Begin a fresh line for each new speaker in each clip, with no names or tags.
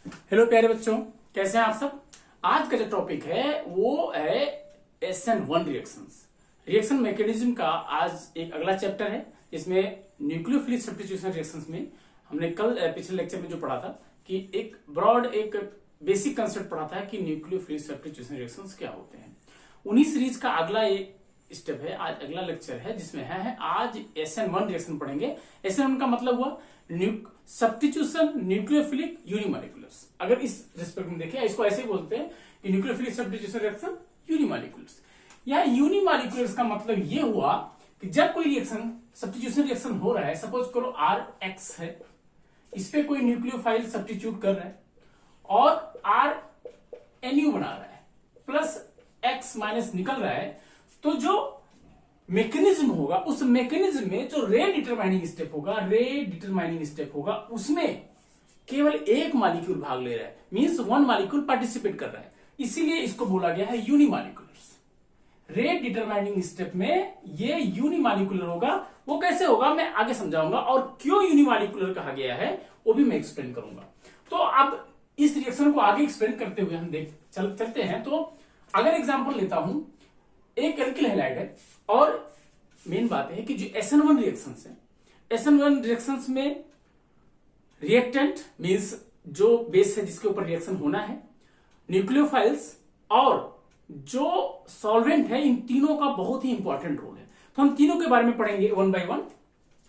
Hello प्यारे बच्चों, कैसे हैं आप सब। आज का जो टॉपिक है वो है SN1 रिएक्शंस। रिएक्शन मैकेनिज्म का आज एक अगला चैप्टर है। इसमें न्यूक्लियोफिलिक सब्स्टिट्यूशन रिएक्शंस में हमने कल पिछले लेक्चर में जो पढ़ा था कि एक ब्रॉड एक बेसिक कंसेप्ट पढ़ा था कि न्यूक्लियोफिलिक सब्स्टिट्यूशन रिएक्शंस क्या होते हैं। उन्हीं सीरीज का अगला एक स्टेप है, आज अगला लेक्चर है जिसमें है आज SN1 रिएक्शन पढ़ेंगे। SN1 का मतलब हुआ सब्स्टिट्यूशन न्यूक्लियोफिलिक यूनिमॉलिक्यूलर्स। अगर इस रिस्पेक्ट में देखें, इसको ऐसे ही बोलते हैं कि न्यूक्लियोफिलिक सब्स्टिट्यूशन रिएक्शन यूनिमॉलिक्यूलर्स। या यूनिमॉलिक्यूलर्स का मतलब ये हुआ कि जब कोई रिएक्शन सब्स्टिट्यूशन रिएक्शन हो रहा है, सपोज करो RX है, इस पे कोई न्यूक्लियोफाइल सब्स्टिट्यूट कर रहा है और RNU बना रहा है, प्लस X माइनस निकल रहा है, तो जो मैकेनिज्म होगा उस मैकेनिज्म में जो रेट डिटरमाइनिंग स्टेप होगा उसमें केवल एक मॉलिक्यूल भाग ले रहा है, मींस वन मॉलिक्यूल पार्टिसिपेट कर रहा है, इसीलिए इसको बोला गया है यूनिमॉलिक्यूलर्स। रेट डिटरमाइनिंग स्टेप में ये यूनिमॉलिक्यूलर होगा। वो कैसे होगा मैं आगे समझाऊंगा, और क्यों यूनिमॉलिक्यूलर कहा गया है वो भी मैं एक्सप्लेन करूंगा। तो अब इस रिएक्शन को आगे एक्सप्लेन करते हुए हम चलते हैं। तो अगर एग्जांपल लेता हूं, एक एल्किल हैलाइड है और मेन बात है कि जो SN1 रिएक्शंस है, SN1 रिएक्शंस में रिएक्टेंट मींस जो बेस है जिसके ऊपर रिएक्शन होना है, न्यूक्लियोफाइल्स और जो सॉल्वेंट है, इन तीनों का बहुत ही इंपॉर्टेंट रोल है। तो हम तीनों के बारे में पढ़ेंगे वन बाय वन।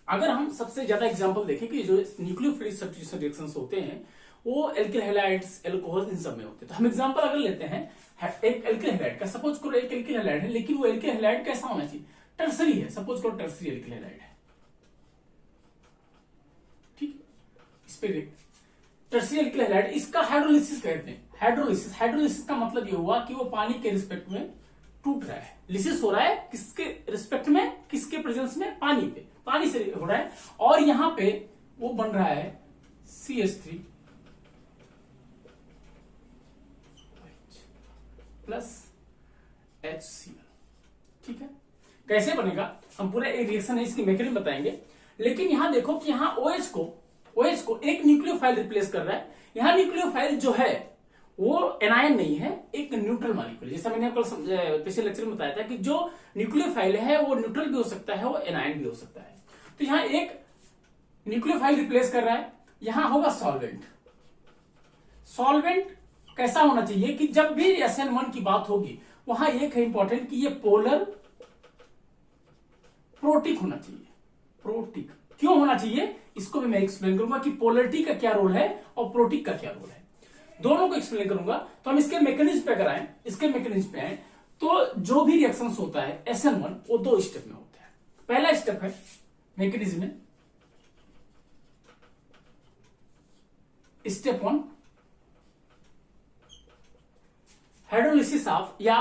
अगर हम सबसे ज्यादा एग्जांपल देखें कि जो न्यूक्लियोफिलिक सब्स्टिट्यूशन रिएक्शंस होते हैं वो एल्किल हैलाइड्स, एल्कोहल, इन सब में होते हैं। तो हम एग्जांपल अगर लेते हैं एक एल्किल हैलाइड का, सपोज करो एक एल्किल हैलाइड है, लेकिन वो एल्किल हैलाइड कैसा होना चाहिए, टर्सरी है, सपोज करो टर्सरी एल्किल हैलाइड है, ठीक है। इस पे टर्सरी एल्किल हैलाइड, इसका हाइड्रोलिसिस कहते हैं। हाइड्रोलिसिस का मतलब ये हुआ कि वो पानी के रिस्पेक्ट में टूट रहा है। लिसिस हो रहा है किसके रिस्पेक्ट में, किसके प्रेजेंस में, पानी पे, पानी से हो रहा है, और यहां पे वो बन रहा है CH3 प्लस HCl, ठीक है। कैसे बनेगा हम पूरा एक रिएक्शन है, इसकी मैकेनिज्म बताएंगे। लेकिन यहां देखो कि यहां OH को एक न्यूक्लियोफाइल रिप्लेस कर रहा है। यहां न्यूक्लियोफाइल जो है वो एनायन नहीं है, एक न्यूट्रल मॉलिक्यूल। जैसा मैंने कल पिछले लेक्चर में बताया था कि जो न्यूक्लियोफाइल है वो न्यूट्रल भी हो सकता है, वो एनायन भी हो सकता है। तो यहां एक न्यूक्लियोफाइल रिप्लेस कर रहा है, यहां होगा सॉल्वेंट कैसा होना चाहिए कि जब भी SN1 की बात होगी वहां एक है इंपॉर्टेंट कि ये पोलर प्रोटिक होना चाहिए। प्रोटिक क्यों होना चाहिए इसको भी मैं एक्सप्लेन करूंगा कि पोलरिटी का क्या रोल है और प्रोटिक का क्या रोल है, दोनों को एक्सप्लेन करूंगा। तो हम इसके मैकेनिज्म पे अगर आए, इसके मैकेनिज्म पे आए, तो जो भी रिएक्शंस होता है SN1 वो दो स्टेप में होता है। पहला स्टेप है मैकेनिज्म में, स्टेप 1 हाइड्रोलिसिस ऑफ या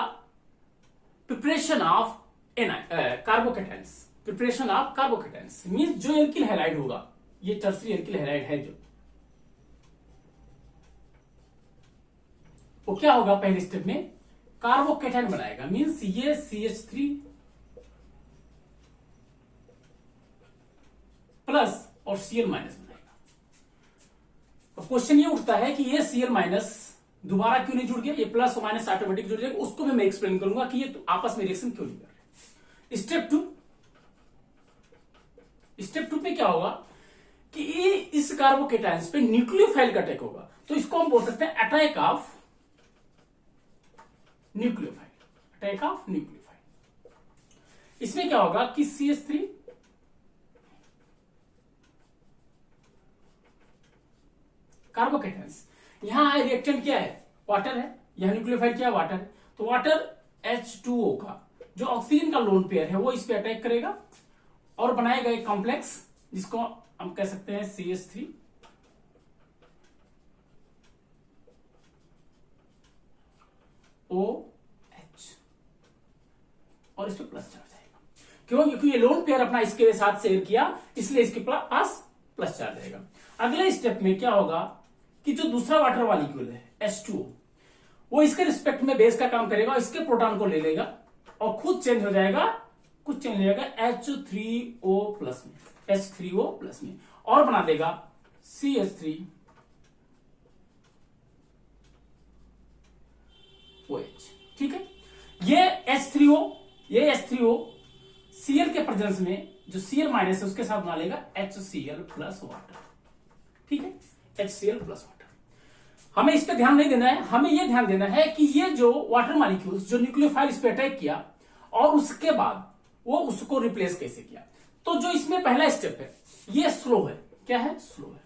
preparation of carbocations. Preparation of carbocations means जो एल्किल हैलाइड होगा, ये टर्सरी एल्किल हैलाइड है जो, वो क्या होगा पहले स्टेप में कार्बोकेटाइन बनाएगा, मींस ये CH3 प्लस और Cl माइनस बनाएगा। तो क्वेश्चन ये उठता है कि ये Cl माइनस दोबारा क्यों नहीं जुड़ गया, ये प्लस और माइनस ऑटोमेटिक जुड़ जाएगा। उसको भी मैं एक्सप्लेन करूंगा कि ये तो आपस में रिएक्शन क्यों नहीं कर रहे। स्टेप 2 पे क्या होगा कि इस कार्बोकेटाइन्स पे न्यूक्लियोफाइल का अटैक होगा। तो इसको हम बोल सकते हैं अटैक ऑफ न्यूक्लियोफाइल। इसमें क्या होगा कि CH3 कार्बोकेटाइन्स, यहां है रिएक्टेंट क्या है, वाटर है, यहां न्यूक्लियोफाइल क्या है, वाटर है। तो वाटर H2O का जो ऑक्सीजन का लोन पेयर है वो इस पे अटैक करेगा और बनाएगा एक कॉम्प्लेक्स जिसको हम कह सकते हैं CH3 OH, और इस पे प्लस चार्ज आएगा। क्यों, क्योंकि ये लोन पेयर अपना इसके साथ शेयर किया, इसलिए इसके पास प्लस चार्ज आएगा। अगले स्टेप में क्या होगा कि जो दूसरा वाटर मॉलिक्यूल है H2O, वो इसके रिस्पेक्ट में बेस का काम करेगा, इसके प्रोटॉन को ले लेगा और खुद चेंज हो जाएगा, H3O प्लस में, H3O प्लस में, और बना देगा CH3 OH। ठीक है, ये H3O, ये H3O Cl के प्रेजेंस में जो Cl माइनस है उसके साथ बना लेगा HCl प्लस वाटर। ठीक है, HCl प्लस वाटर। हमें इस पे ध्यान नहीं देना है, हमें यह ध्यान देना है कि ये जो वाटर मॉलिक्यूल्स जो न्यूक्लियोफाइल इस पे अटैक किया और उसके बाद वो उसको रिप्लेस कैसे किया। तो जो इसमें पहला स्टेप है ये स्लो है। क्या है? स्लो है।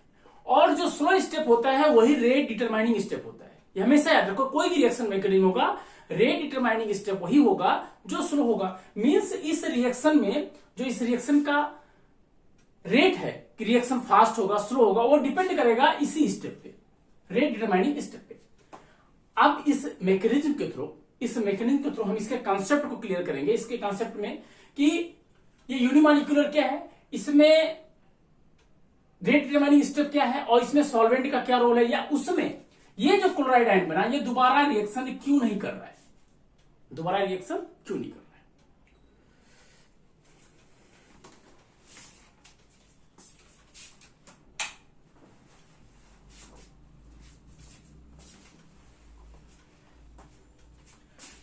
और जो स्लो स्टेप होता है वही रेट डिटरमाइनिंग स्टेप होता है। ये हमेशा याद रखो, कोई भी रिएक्शन मैकेनिज्म होगा रेट डिटरमाइनिंग स्टेप वही होगा जो स्लो होगा। मींस इस रिएक्शन में जो इस रिएक्शन का रेट है कि रिएक्शन फास्ट होगा स्लो होगा वो डिपेंड करेगा इसी स्टेप पे, रेट डिटरमाइनिंग स्टेप पे। अब इस मैकेनिज्म के थ्रू हम इसके कॉन्सेप्ट को क्लियर करेंगे। इसके कॉन्सेप्ट में कि ये यूनिमॉलिक्यूलर क्या है, इसमें रेट डिटरमाइनिंग स्टेप क्या है और इसमें सॉल्वेंट का क्या रोल है, या उसमें ये जो क्लोराइड आयन बना ये दोबारा रिएक्शन क्यों नहीं कर रहा है, दोबारा रिएक्शन क्यों नहीं कर रहा है।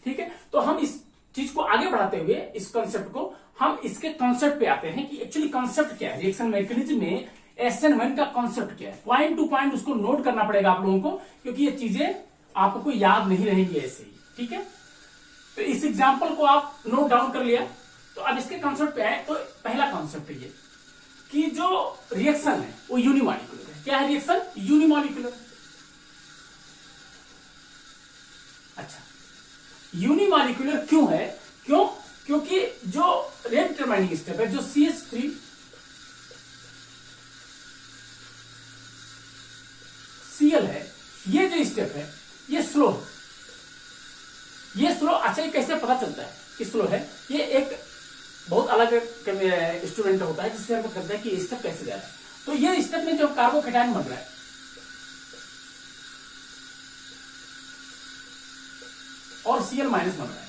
ठीक है, तो हम इस चीज को आगे बढ़ाते हुए इस कॉन्सेप्ट को हम इसके कॉन्सेप्ट पे आते हैं कि एक्चुअली कॉन्सेप्ट क्या है रिएक्शन मैकेनिज्म में, SN1 का कॉन्सेप्ट क्या है। पॉइंट टू पॉइंट उसको नोट करना पड़ेगा आप लोगों को, क्योंकि ये चीजें आपको याद नहीं रहेंगी ऐसे ही। ठीक है, तो इस एग्जांपल को आप नोट डाउन कर लिया। तो अब इसके कॉन्सेप्ट पे आए तो पहला कॉन्सेप्ट ये कि जो रिएक्शन है वो यूनिमॉलिक्यूलर है। क्या है रिएक्शन? यूनिमॉलिक्यूलर। अच्छा, यूनिमॉलिक्यूलर क्यों है? क्योंकि जो रेट डिटरमाइनिंग स्टेप है जो CH3Cl है, ये जो स्टेप है ये स्लो है। ये स्लो, अच्छा ये कैसे पता चलता है कि स्लो है? ये एक बहुत अलग स्टूडेंट होता है जिससे हमको करता है कि स्टेप कैसे जा रहा है। तो ये स्टेप में जो कार्बोकेटायन बन रहा है और Cl माइनस बन रहा है।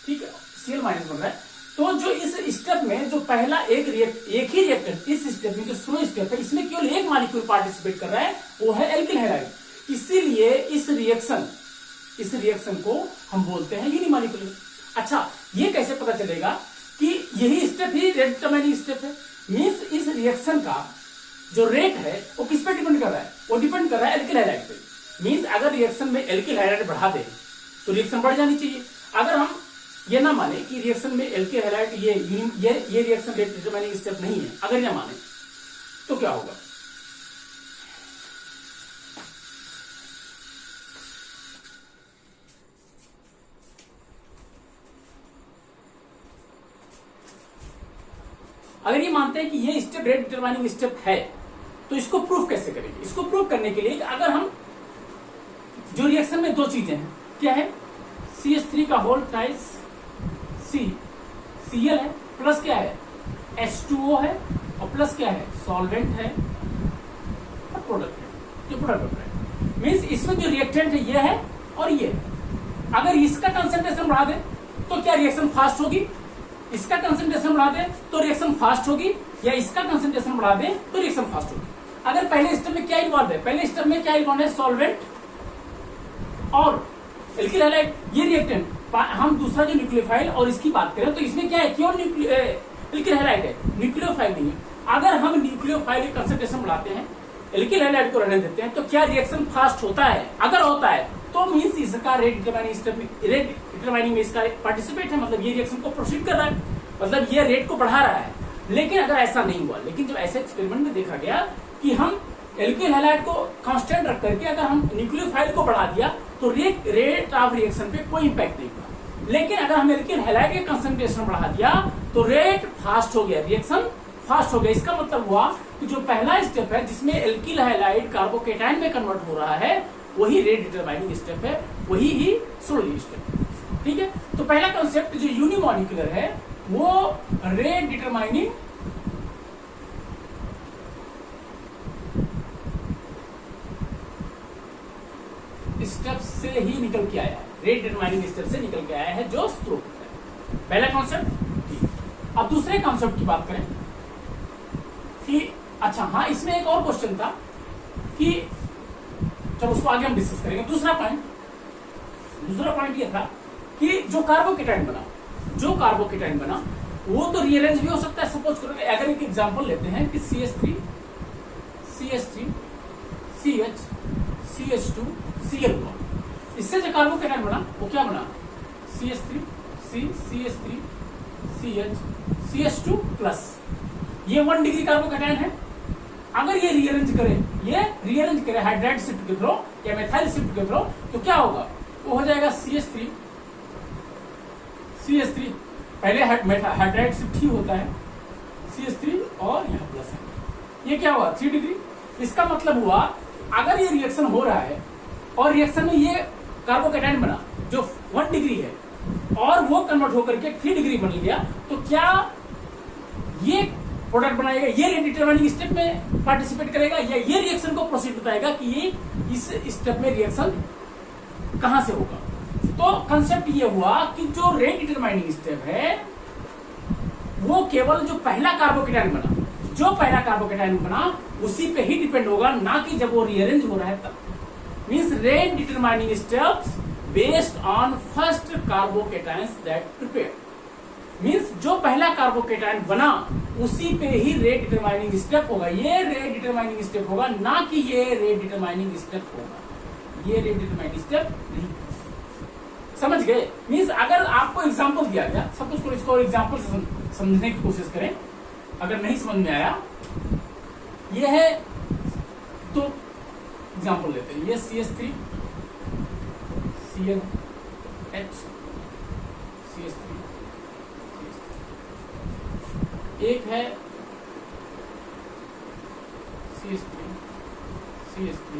ठीक है, Cl माइनस बन रहा है। तो जो इस स्टेप में जो पहला एक ही रिएक्टेंट, इस स्टेप में जो स्लो स्टेप है इसमें केवल एक मॉलिक्यूल पार्टिसिपेट कर रहा है, वो है एल्किल हैलाइड। इसीलिए इस रिएक्शन को हम बोलते हैं यूनिमॉलिक्यूलर। अच्छा, ये कैसे पता चलेगा कि यही स्टेप ही रेट डिटरमाइनिंग स्टेप है? मींस इस रिएक्शन का जो रेट है वो किस पे डिपेंड कर रहा है? वो डिपेंड कर रहा है एल्किल हैलाइड पे। मींस अगर रिएक्शन में एल्किल हैलाइड बढ़ा दे तो रिएक्शन बढ़ जानी चाहिए। अगर हम ये ना माने कि रिएक्शन में एल्किल हैलाइड ये रिएक्शन रेट डिटरमाइनिंग स्टेप नहीं है, अगर ये माने तो क्या होगा? अगर ये मानते हैं कि ये स्टेप रेट डिटरमाइनिंग स्टेप है तो इसको प्रूफ कैसे करेंगे? इसको प्रूफ करने के लिए अगर हम जो रिएक्शन में दो चीजें हैं, क्या है? CH3 का होल ट्वाइस Cl है, प्लस क्या है? H2O है, और प्लस क्या है? सॉल्वेंट है और प्रोडक्ट है। ये प्रोडक्ट है। मींस इसमें जो रिएक्टेंट है ये है और ये है। अगर इसका कंसंट्रेशन बढ़ा दे तो क्या रिएक्शन फास्ट होगी? इसका कंसंट्रेशन बढ़ा दे तो रिएक्शन फास्ट होगी, या इसका कंसंट्रेशन बढ़ा दे तो रिएक्शन फास्ट होगी। अगर पहले स्टेप में क्या इन्वॉल्व है? पहले स्टेप में क्या इन्वॉल्व है? सॉल्वेंट और एल्किल हैलाइड, ये रिएक्टेंट। हम दूसरा जो न्यूक्लियोफाइल और इसकी बात करें तो इसमें क्या है? क्यों एल्किल हैलाइड है, न्यूक्लियोफाइल नहीं है। अगर हम न्यूक्लियोफाइल की कंसंट्रेशन बढ़ाते हैं, एल्किल हैलाइड को रहने देते हैं, तो क्या रिएक्शन फास्ट होता है? अगर होता है तो मींस इसका रेट डिटरमाइनिंग में इसका पार्टिसिपेट है, मतलब ये रिएक्शन को प्रोसीड कर रहा है, मतलब ये रेट को बढ़ा रहा है। लेकिन अगर ऐसा नहीं हुआ, लेकिन जब ऐसे एक्सपेरिमेंट में देखा गया कि हम एल्किल हैलाइड को कांस्टेंट रख करके अगर हम न्यूक्लियोफाइल को बढ़ा दिया तो रेट ऑफ रिएक्शन पे कोई इंपैक्ट नहीं हुआ। लेकिन अगर हम एल्किल हैलाइड के कंसंट्रेशन बढ़ा दिया तो रेट फास्ट हो गया, रिएक्शन फास्ट हो गया। इसका मतलब हुआ कि जो पहला स्टेप है जिसमें एल्किल हैलाइड कार्बोकेटायन में कन्वर्ट हो रहा है वही रेट डिटरमाइनिंग स्टेप है, वही ही स्लो स्टेप है। ठीक है, तो पहला कॉन्सेप्ट जो यूनिमॉलिक्यूलर है वो रेट डिटरमाइनिंग स्टेप से ही निकल के आया है, रेट डिटरमाइनिंग स्टेप से निकल के आया है जो स्लो है। पहला कॉन्सेप्ट। अब दूसरे कॉन्सेप्ट की बात करें कि अच्छा हाँ, इसमें एक और क्वेश्चन था कि चलो उसको आगे हम डिस्कस करेंगे। दूसरा पॉइंट दूसरा पॉइंट ये था कि जो कार्बोकेटाइन बना वो तो रीअरेंज भी हो सकता है। सपोज करो अगर एक एग्जांपल लेते हैं कि CH3 CH CH2 Cl हुआ, इससे जो कार्बोकेटाइन बना वो क्या बना, CH3 CH3 CH CH2 plus, ये 1 डिग्री कार्बोकेटाइन है। अगर ये रीअरेंज करे हाइड्राइड शिफ्ट के थ्रू या मेथाइल शिफ्ट के थ्रू, तो क्या होगा, वो हो जाएगा CH3 पहले हाइड्राइड शिफ्ट ही होता है, CH3 और यहाँ प्लस है, ये क्या हुआ 3 डिग्री। इसका मतलब हुआ अगर ये रिएक्शन हो रहा है और रिएक्शन में ये कार्बोकेटाइन बना जो 1 डिग्री है और वो कन्वर्ट होकर के 3 डिग्री बन गया, तो क्या ये प्रोडक्ट बनाएगा, ये रेट डिटरमाइनिंग स्टेप में पार्टिसिपेट करेगा या ये रिएक्शन को प्रोसीड बताएगा कि ये इस स्टेप में रिएक्शन कहां से होगा। तो कंसेप्ट ये हुआ कि जो रेट डिटरमाइनिंग स्टेप है वो केवल जो पहला कार्बोकेटाइन बना उसी पे ही डिपेंड होगा, ना कि जब वो रीअरेंज हो रहा है तब। Means rate determining steps based on first carbocations that prepare. Means जो पहला कार्बोकेटाइन बना उसी पे ही रेट डिटरमाइनिंग स्टेप होगा, ये रेट डिटरमाइनिंग स्टेप होगा, ना कि ये रेट डिटरमाइनिंग स्टेप होगा, ये रेट डिटरमाइनिंग स्टेप नहीं। समझ गए। मींस अगर आपको एग्जांपल दिया गया, सपोज करो इसको एग्जांपल से समझने की कोशिश करें, अगर नहीं समझ में आया, ये है तो एग्जांपल लेते हैं, ये CH3 CnH CH3 एक है CH3 CH3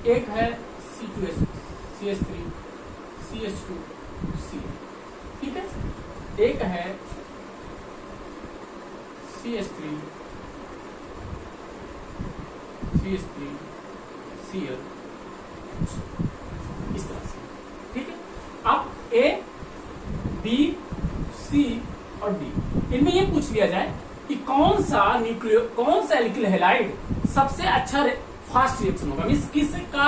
एक है C2H CH3 CH2 Cl, ठीक है। एक है CH3 Cl, इस तरह से, ठीक है। अब A B C और D, इनमें ये पूछ लिया जाए कि कौन सा एल्किल हैलाइड सबसे अच्छा फास्ट रिएक्शन होगा, मींस किसका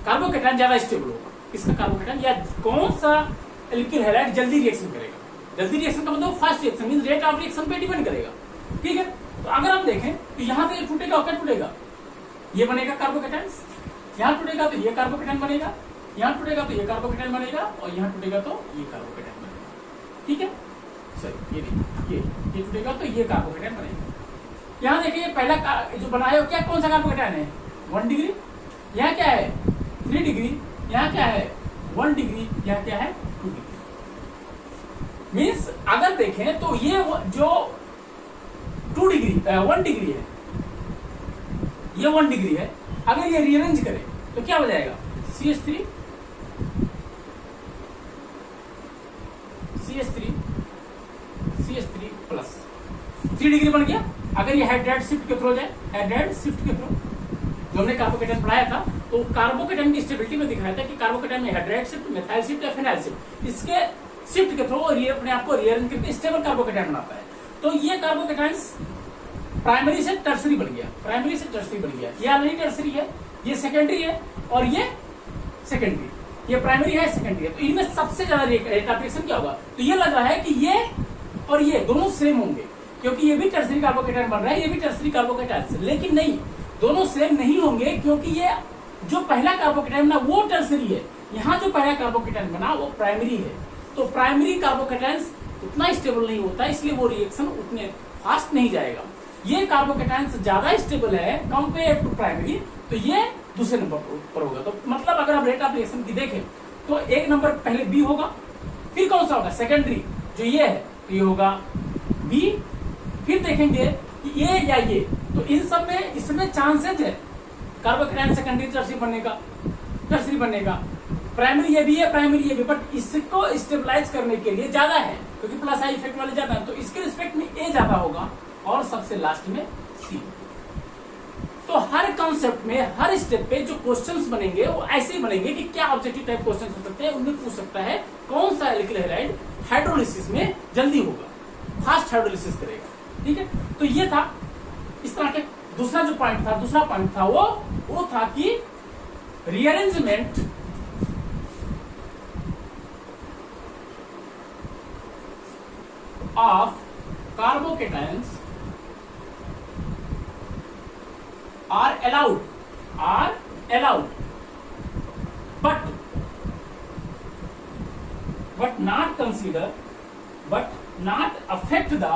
कार्बोकेटाइन ज्यादा स्टेबल होगा, किसका कार्बोकेटाइन या कौन सा एल्किल हैलाइड जल्दी रिएक्शन करेगा। जल्दी रिएक्शन का मतलब fast reaction, means rate of reaction पे डिपेंड करेगा, ठीक है। तो अगर आप देखें तो यहां से ये टूटेगा और क्या टूटेगा, ये बनेगा कार्बोकेटाइन, यहां टूटेगा तो ये कार्बोकेटाइन बनेगा, यहां टूटेगा तो ये कार्बोकेटाइन बनेगा और यहां टूटेगा तो ये कार्बोकेटाइन बनेगा, ठीक है। सही, ये देखिए ये टूटेगा तो ये कार्बोकेटाइन बनेगा। यहां देखिए पहला जो बनाया क्या, कौन सा कार्बोकेटाइन है 1 डिग्री, यहाँ क्या है 3 डिग्री, यहाँ क्या है 1 डिग्री, यहाँ क्या है 2 डिग्री। मीन्स अगर देखें तो ये जो 2 डिग्री 1 डिग्री है, ये 1 डिग्री है, अगर ये रीअरेंज करे तो क्या हो जाएगा CH3 प्लस 3 डिग्री बन गया। अगर ये हाइड्राइड शिफ्ट के थ्रू जाए, हाइड्राइड शिफ्ट के थ्रू जो हमने कार्बोकेटाइन पढ़ाया था, तो कार्बोकेटाइन की स्टेबिलिटी में दिखाया था कि कार्बोकेटाइन में हाइड्राइड शिफ्ट, मेथाइल शिफ्ट या फिनाइल शिफ्ट, इसके शिफ्ट के थ्रू अपने आप को रीअरेंज करके स्टेबल कार्बोकेटाइन बनाता है। तो ये कार्बोकेटाइन प्राइमरी से टर्सरी बन गया, प्राइमरी से टर्सरी बन गया, ये ऑलरेडी टर्सरी है, ये सेकेंडरी है और ये सेकेंडरी, ये प्राइमरी है, सेकेंडरी है। तो इनमें सबसे ज्यादा रेट ऑफ रिएक्शन क्या होगा, तो ये लग रहा है कि ये और ये दोनों सेम होंगे, क्योंकि ये भी टर्सरी कार्बोकेटाइन बन रहा है, ये भी टर्सरी कार्बोकेटाइन, लेकिन नहीं, दोनों सेम नहीं होंगे, क्योंकि ये जो पहला कार्बोकेटाइन बना वो टर्सरी है, यहाँ जो पहला कार्बोकेटाइन बना वो प्राइमरी है। तो प्राइमरी कार्बोकेटाइन उतना स्टेबल नहीं होता, इसलिए वो रिएक्शन उतने फास्ट नहीं जाएगा। ये कार्बोकेटाइन ज्यादा स्टेबल है कंपेयर टू प्राइमरी, तो ये दूसरे नंबर पर होगा। तो मतलब अगर आप रेट ऑफ रिएक्शन की देखें तो एक नंबर पहले बी होगा, फिर कौन सा होगा सेकेंडरी, जो ये है तो ये होगा बी, फिर देखेंगे कि ये या ये, तो इन सब में इसमें चांसेस है कार्बोकेटाइन सेकेंडरी टर्सरी बनेगा, प्राइमरी ये भी है, प्राइमरी ये भी, बट इसको स्टेबलाइज करने के लिए ज्यादा है, क्योंकि प्लस आई इफेक्ट वाले ज्यादा है, तो इसके रिस्पेक्ट में ए ज्यादा होगा और सबसे लास्ट में सी। तो हर कॉन्सेप्ट में हर स्टेप पे जो क्वेश्चंस बनेंगे वो ऐसे ही बनेंगे कि क्या ऑब्जेक्टिव टाइप क्वेश्चंस हो सकते हैं, उनमें पूछ सकता है कौन सा एल्किल हैलाइड हाइड्रोलिसिस में जल्दी होगा, फास्ट हाइड्रोलिसिस करेगा, ठीक है। तो ये था इस तरह के। दूसरा पॉइंट था वो था कि rearrangement of carbocations are allowed but not consider but not affect the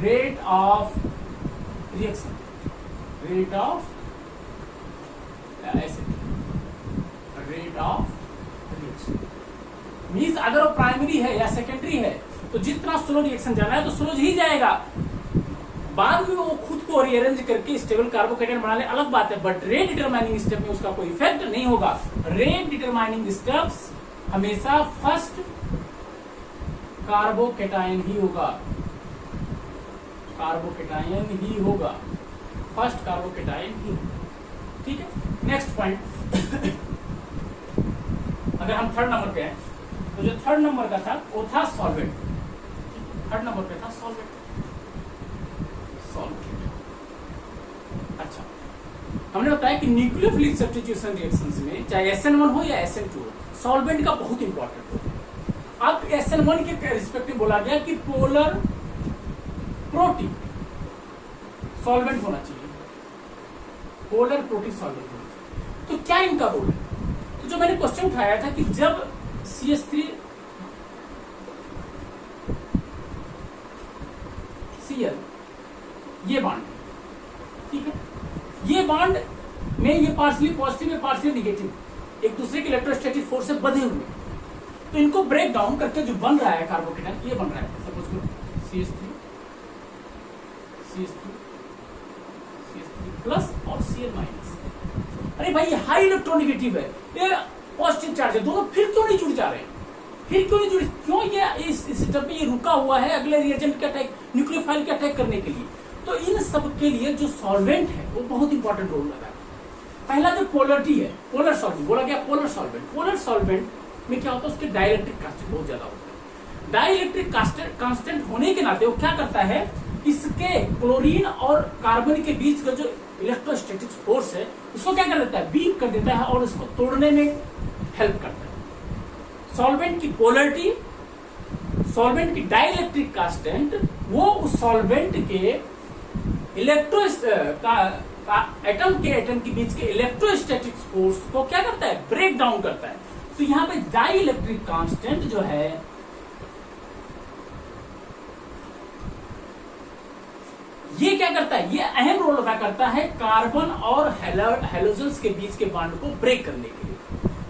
rate of reaction, rate of reaction means अगर वो प्राइमरी है या सेकेंडरी है तो जितना स्लो रिएक्शन जाना है तो स्लो ही जाएगा, बाद में वो खुद को रीअरेंज करके स्टेबल कार्बोकेटाइन बना ले अलग बात है, बट रेट डिटरमाइनिंग स्टेप में उसका कोई इफेक्ट नहीं होगा। रेट डिटरमाइनिंग स्टेप्स हमेशा फर्स्ट कार्बोकेटाइन ही होगा, कार्बोकेटाइन ही होगा, फर्स्ट कार्बोकेटाइन ही। ठीक है, नेक्स्ट पॉइंट अगर हम थर्ड नंबर पे हैं तो जो थर्ड नंबर का था वो था सॉल्वेंट। थर्ड नंबर पे था सॉल्वेंट। अच्छा, हमने बताया कि न्यूक्लियोफिलिक सब्स्टिट्यूशन रिएक्शंस में चाहे SN1 हो या SN2 हो, सॉल्वेंट का बहुत इंपॉर्टेंट हो। अब SN1 के रिस्पेक्ट में बोला गया कि पोलर प्रोटीन सॉल्वेंट होना चाहिए, पोलर प्रोटीन सॉल्वेंट होना चाहिए। तो क्या इनका रोल है? तो जो मैंने क्वेश्चन उठाया था कि जब CH3 Cl ये बॉन्ड, ठीक है, ये बॉन्ड में ये पार्शियली पॉजिटिव है पार्शियली निगेटिव, एक दूसरे के इलेक्ट्रोस्टैटिक फोर्स से बंधे हुए, तो इनको ब्रेक डाउन करके जो बन रहा है कार्बोकेटाइन, ये बन रहा है सपोज करो CH3 प्लस और Cl माइनस। अरे भाई ये हाई इलेक्ट्रोनेगेटिव है, ये पॉजिटिव चार्ज है, दोनों फिर क्यों नहीं जुड़ जा रहे हैं? फिर क्यों नहीं जुड़े? क्यों ये इस सिस्टम पे ये रुका हुआ है अगले रिएजेंट के अटैक, न्यूक्लियोफाइल के अटैक करने के लिए? तो इन सब के लिए जो सॉल्वेंट है वो बहुत इंपॉर्टेंट रोल लगा है। पहला जो पोलरिटी है, पोलर सॉल्वेंट बोला गया, पोलर सॉल्वेंट, पोलर सॉल्वेंट में क्या होता है, उसके डाइलेक्ट्रिक कांस्टेंट बहुत ज्यादा होता है। डाइलेक्ट्रिक कांस्टेंट होने के नाते वो क्या करता है, इसके क्लोरीन और कार्बन के बीच का जो इलेक्ट्रोस्टैटिक फोर्स है उसको क्या कर देता है, वीक कर देता है और उसको तोड़ने में हेल्प करता है। सॉल्वेंट की पोलरिटी, सॉल्वेंट की डाइलेक्ट्रिक कांस्टेंट, वो उस सॉल्वेंट के एटम के बीच के इलेक्ट्रोस्टैटिक फोर्स को क्या करता है, ब्रेक डाउन करता है। तो यहां पे डाइलेक्ट्रिक कांस्टेंट जो है ये क्या करता है, ये अहम रोल अदा करता है कार्बन और हैलोजेंस के बीच के बॉन्ड को ब्रेक करने के लिए।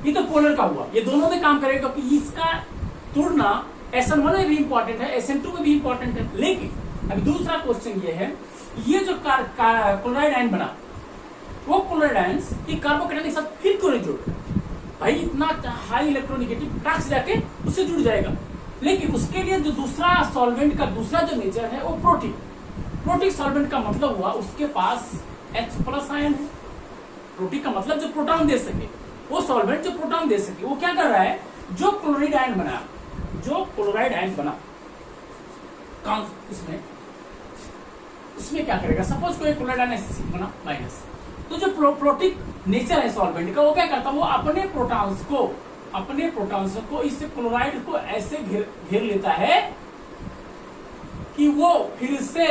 ये तो पोलर का हुआ, ये दोनों में काम करेगा क्योंकि इसका तुड़ना SN1 में भी इंपॉर्टेंट है, SN2 में भी इंपॉर्टेंट है। लेकिन अभी दूसरा क्वेश्चन ये है, ये जो क्लोराइड आयन बना, वो क्लोराइड आयंस कार्बोकेटाइन के साथ फिर क्यों नहीं जुड़ रहे? भाई इतना हाई इलेक्ट्रोनेगेटिव टच जाके उससे जुड़ जाएगा, लेकिन उसके लिए जो दूसरा सॉल्वेंट का दूसरा जो नेचर है वो प्रोटीन। प्रोटीन सॉल्वेंट का मतलब हुआ उसके पास H+ आयन है। प्रोटीन का मतलब जो प्रोटॉन दे सके, वो सॉल्वेंट जो प्रोटॉन दे सके। वो क्या कर रहा है, जो क्लोराइड आयन बना, जो क्लोराइड आयन बना उसमें क्या करेगा, सपोज कोई क्लोराइड आयन बना माइनस, तो जो प्रोटीन नेचर है सॉल्वेंट का, वो क्या करता है, वो अपने प्रोटॉन्स को इस क्लोराइड को ऐसे घेर लेता है कि वो फिर से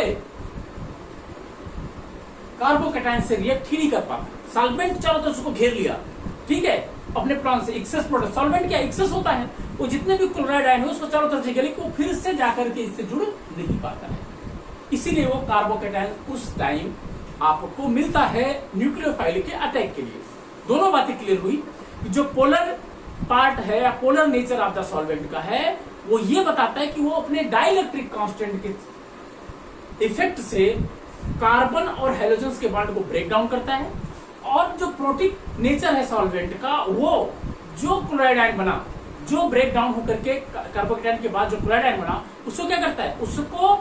कार्बोकेटाइन से रिएक्ट ही नहीं कर पाता। सॉल्वेंट चारों तरफ उसको घेर लिया, ठीक है, अपने प्रोटॉन से। एक्सेस प्रोटॉन, सॉल्वेंट क्या एक्सेस होता है, वो जितने भी क्लोराइड आयन है उसको चारों तरफ से घेर, लेकिन वो फिर से जाकर के इससे जुड़ नहीं पाता है। इसीलिए वो कार्बोकेटाइन उस टाइम आपको मिलता है न्यूक्लियोफाइल के अटैक के लिए। दोनों बातें क्लियर हुई कि जो पोलर पार्ट है या polar nature of the solvent का है, वो ये बताता है कि वो अपने डाइलेक्ट्रिक कांस्टेंट के इफेक्ट से कार्बन और हैलोजेंस के बॉन्ड को ब्रेक डाउन करता है, और जो प्रोटीन नेचर है सॉल्वेंट का, वो जो क्लोराइड आयन बना, जो ब्रेक डाउन होकर के कार्बोकेटाइन के बाद जो क्लोराइड आयन बना, उसको क्या करता है, उसको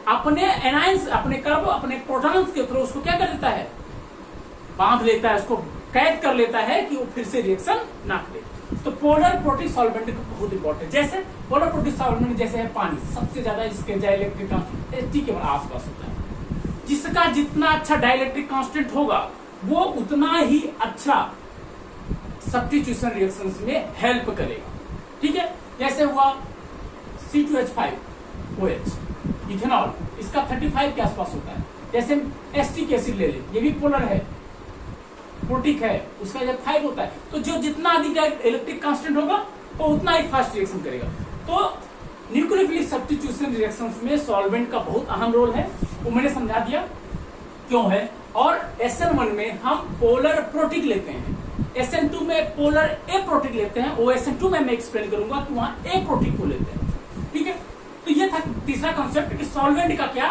अपने एनायंस, अपने प्रोटॉन्स के थ्रू उसको क्या कर देता है, बांध लेता है, उसको कैद कर लेता है कि वो फिर से रिएक्शन ना करे। तो पोलर प्रोटीन सॉल्वेंट बहुत इंपॉर्टेंट, जैसे पोलर प्रोटीन सॉल्वेंट जैसे है पानी, सबसे ज्यादा इसके डाइलेक्ट्रिक H के आसपास होता है, जिसका जितना अच्छा डाइलेक्ट्रिक कांस्टेंट होगा वो उतना ही अच्छा सब्स्टिट्यूशन रिएक्शंस में हेल्प करेगा। ठीक है, जैसे हुआ C2H5OH इथेनॉल, इसका 35 के आसपास होता है। जैसे एस्टिक एसिड ले लें, ये भी पोलर है, प्रोटिक है, उसका जब 5 होता है, तो जो जितना अधिक इलेक्ट्रिक कांस्टेंट होगा वो उतना ही फास्ट रिएक्शन करेगा। तो न्यूक्लियोफिलिक सब्स्टिट्यूशन रिएक्शंस में सॉल्वेंट का बहुत अहम रोल है, वो मैंने समझा दिया क्यों है। और SN1 में हम पोलर प्रोटिक लेते हैं, SN2 में पोलर ए प्रोटिक लेते हैं, OSN2 में मैं एक्सप्लेन करूंगा कि वहां ए प्रोटिक को लेते हैं। ठीक है, तो ये था तीसरा कॉन्सेप्ट कि सॉल्वेंट का क्या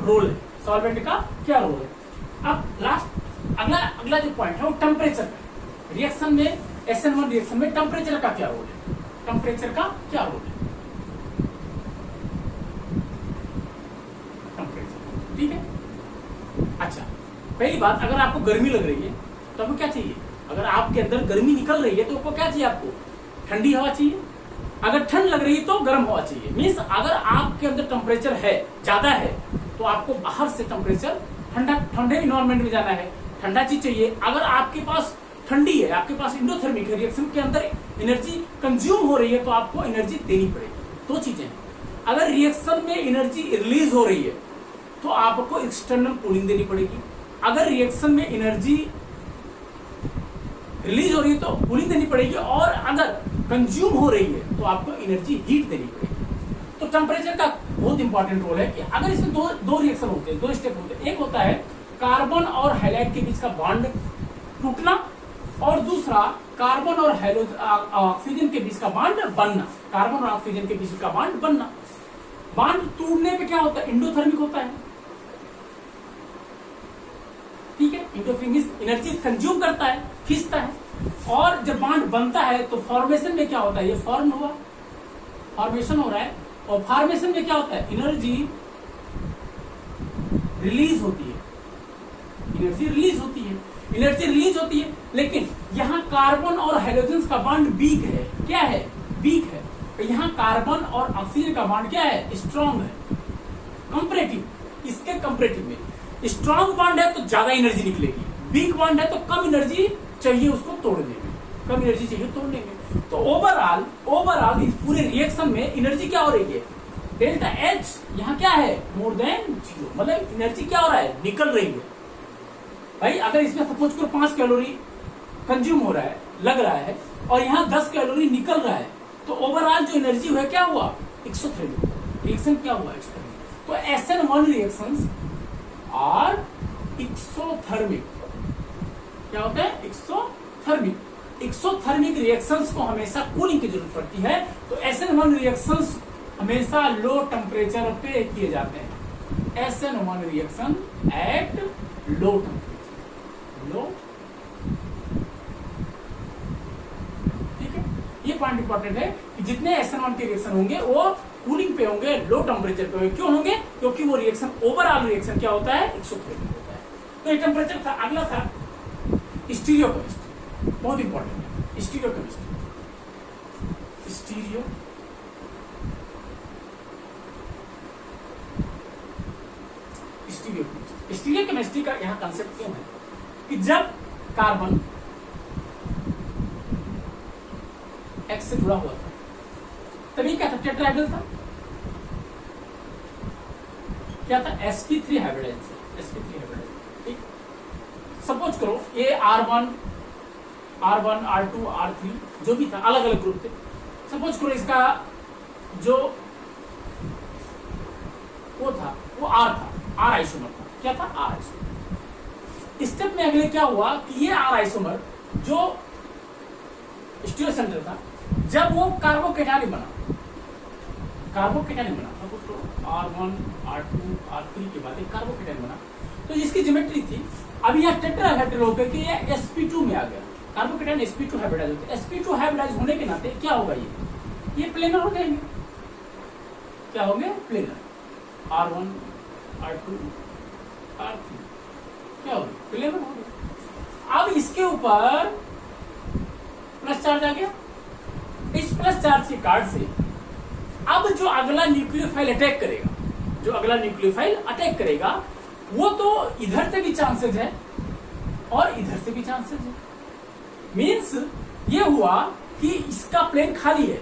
रोल है, सॉल्वेंट का क्या रोल है। अब लास्ट अगला जो पॉइंट है वो टेम्परेचर का। रिएक्शन में SN1 रिएक्शन में टेम्परेचर का क्या रोल है, टेम्परेचर का क्या रोल है, टेम्परेचर। ठीक है, अच्छा पहली बात, अगर आपको गर्मी लग रही है तो आपको क्या चाहिए, अगर आपके अंदर गर्मी निकल रही है तो आपको क्या चाहिए, आपको ठंडी हवा चाहिए। अगर ठंड लग रही है तो गर्म हवा चाहिए। मीन्स अगर आपके अंदर टेम्परेचर है ज्यादा है तो आपको बाहर से टेम्परेचर ठंडे इन्वायरमेंट में जाना है, ठंडा चीज चाहिए। अगर आपके पास ठंडी है, आपके पास इंडोथर्मिक है, रिएक्शन के अंदर एनर्जी कंज्यूम हो रही है तो आपको एनर्जी देनी पड़ेगी। दो चीजें हैं, अगर रिएक्शन में एनर्जी रिलीज हो रही है तो आपको एक्सटर्नल कूलिंग देनी पड़ेगी। अगर रिएक्शन में एनर्जी रिलीज हो रही है तो कूलिंग देनी पड़ेगी, और अगर कंज्यूम हो रही है तो आपको एनर्जी हीट देनी पड़ेगी। तो टेम्परेचर का बहुत इंपॉर्टेंट रोल है कि अगर इसमें दो रिएक्शन होते हैं, दो स्टेप होते हैं। एक होता है कार्बन और हैलाइड के बीच का बॉन्ड टूटना, और दूसरा कार्बन और ऑक्सीजन के बीच का बॉन्ड बनना, कार्बन और ऑक्सीजन के बीच का बॉन्ड बनना। बॉन्ड टूटने पे क्या होता है, इंडोथर्मिक होता है। ठीक है, इंडोथर्मिक एनर्जी कंज्यूम करता है, खींचता है। और जब बॉन्ड बनता है तो फॉर्मेशन में क्या होता है, ये फॉर्म हुआ, फॉर्मेशन हो रहा है, और फॉर्मेशन में क्या होता है, एनर्जी रिलीज होती है, एनर्जी रिलीज होती है, एनर्जी रिलीज होती है। लेकिन यहाँ कार्बन और हाइड्रोजन का बॉन्ड वीक है, क्या है, वीक है। तो यहाँ कार्बन और ऑक्सीजन का बॉन्ड क्या है, स्ट्रॉन्ग है। कंपैरेटिव, इसके कंपैरेटिव में स्ट्रॉन्ग बॉन्ड है तो ज्यादा एनर्जी निकलेगी, वीक बॉन्ड है तो कम एनर्जी चाहिए उसको तोड़ने में, कम एनर्जी चाहिए तोड़ने में। तो ओवरऑल इस पूरे रिएक्शन में एनर्जी क्या हो रही है, डेल्टा एच यहाँ क्या है, मोर देन 0, मतलब एनर्जी क्या हो रहा है, निकल रही है। भाई अगर इसमें सपोज करो 5 कैलोरी कंज्यूम हो रहा है, लग रहा है, और यहाँ 10 कैलोरी निकल रहा है, तो ओवरऑल जो एनर्जी हुआ क्या हुआ, एक्सोथर्मिक रिएक्शन क्या हुआ, एक्सोथर्मिक। तो SN1 रिएक्शंस आर एक्सोथर्मिक, क्या होता है, एक्सोथर्मिक। एक्सोथर्मिक रिएक्शंस को हमेशा कूलिंग की जरूरत पड़ती है, तो SN1 रिएक्शंस हमेशा लो टेम्परेचर पे किए जाते हैं। SN1 reaction at low temperature, low. ठीक है, ये पॉइंट इंपॉर्टेंट है कि जितने SN1 के रिएक्शन होंगे वो कूलिंग पे होंगे, लो टेम्परेचर पे होंगे। क्यों होंगे, क्योंकि वो रिएक्शन ओवरऑल रिएक्शन क्या होता है, एक्सोथर्मिक होता है। तो ये टेम्परेचर था। अगला था स्टीरियोकेमिस्ट्री, बहुत इंपॉर्टेंट है स्टीरियोकेमिस्ट्री। स्टीरियोकेमिस्ट्री का यहाँ कंसेप्ट क्यों है कि जब कार्बन X से जुड़ा हुआ था तभी क्या था, टेट्राहेड्रल था, क्या था, sp3 हाइब्रिडाइज, sp3 हाइब्रिडाइज। ठीक, सपोज करो ये R1 R2 R3 जो भी था, अलग अलग ग्रुप थे। सपोज करो इसका जो वो था वो R था, R आइसोमर था, क्या था, R आइसोमर। स्टेप में अगले क्या हुआ कि ये R आइसोमर जो स्टीरियो सेंटर था, जब वो कार्बोकेटायन बना, सपोज करो R1 R2 R3 के बाद एक कार्बोकेटायन बना, तो इसकी ज्योमेट्री थी, अभी यहाँ टेट्राहेड्रल होकर के ये sp2 में आ गया। कार्बोकेटायन sp2 हाइब्रिडाइज होते हैं, sp2 हाइब्रिडाइज होने के नाते क्या होगा, ये प्लेनर हो जाएंगे, क्या होंगे, प्लेनर। R1 R2 R3 क्या होगा, प्लेनर हो गया। अब इसके ऊपर प्लस चार्ज आ गया, इस प्लस चार्ज के कार्ड से अब जो अगला न्यूक्लियोफाइल अटैक करेगा, वो तो इधर से भी चांसेस है और इधर से भी चांसेस है। मीन्स ये हुआ कि इसका प्लेन खाली है,